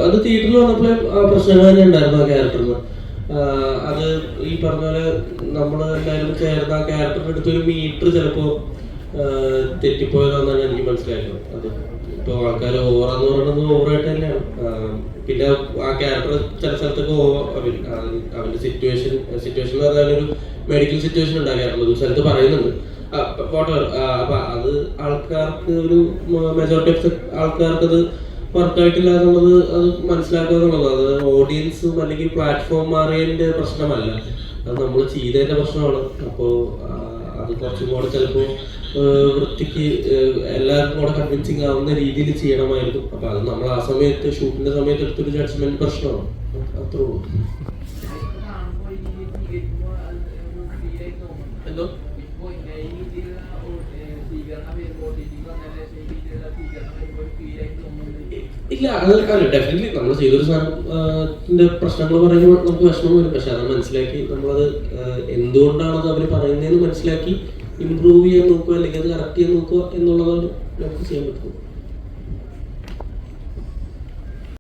അത് തിയേറ്ററിൽ വന്നപ്പോഴേ പ്രശ്നങ്ങൾ തന്നെ ഉണ്ടായിരുന്നു ആ ക്യാരക്ടറിന്. അത് ഈ പറഞ്ഞ പോലെ നമ്മൾ എല്ലാവരും ചേർന്ന് ആ ക്യാരക്ടറിന്റെ അടുത്തൊരു മീറ്റർ ചിലപ്പോൾ തെറ്റിപ്പോയതാണെന്നാണ് എനിക്ക് മനസ്സിലായത്. അത് ഇപ്പോൾ ആൾക്കാർ ഓവറാന്ന് പറയുന്നത് ഓവറായിട്ട് തന്നെയാണ്. പിന്നെ ആ ക്യാരക്ടർ ചില സ്ഥലത്തൊക്കെ അവന്റെ സിറ്റുവേഷൻ എന്ന് പറഞ്ഞാൽ ഒരു മെഡിക്കൽ സിറ്റുവേഷൻ ഉണ്ടാക്കാറുള്ളത് ഒരു സ്ഥലത്ത് പറയുന്നുണ്ട്. അപ്പൊ അത് ആൾക്കാർക്ക് ഒരു മെജോറിറ്റി ഓഫ് ആൾക്കാർക്ക് അത് വർക്കായിട്ടില്ല എന്നുള്ളത് അത് മനസ്സിലാക്കുക എന്നുള്ളത് അത് ഓഡിയൻസും അല്ലെങ്കിൽ പ്ലാറ്റ്ഫോം മാറിയതിന്റെ പ്രശ്നമല്ല, അത് നമ്മൾ ചെയ്തതിന്റെ പ്രശ്നമാണ്. അപ്പോൾ അത് കുറച്ചും കൂടെ ചിലപ്പോൾ വൃത്തിക്ക് എല്ലാവർക്കും കൂടെ കൺവിൻസിങ് ആവുന്ന രീതിയിൽ ചെയ്യണമായിരുന്നു. അപ്പൊ അത് നമ്മൾ ആ സമയത്ത് ഷൂട്ടിന്റെ സമയത്ത് എടുത്തൊരു ജഡ്ജ്മെന്റ് പ്രശ്നമാണ്. അത്രേ ഉള്ളൂ. എന്തോ ഇല്ല, അത് ഡെഫിനറ്റ്ലി നമ്മൾ ചെയ്തൊരു സാധനത്തിന്റെ പ്രശ്നങ്ങൾ പറയുമ്പോൾ നമുക്ക് വിഷമം വരും. പക്ഷെ അത് മനസ്സിലാക്കി നമ്മളത് എന്തുകൊണ്ടാണത് അവർ പറയുന്നതെന്ന് മനസ്സിലാക്കി ഇമ്പ്രൂവ് ചെയ്യാൻ നോക്കുക, അല്ലെങ്കിൽ അത് കറക്റ്റ് ചെയ്യാൻ നോക്കുക എന്നുള്ളതാണ് നമുക്ക് ചെയ്യാൻ പറ്റുന്നത്.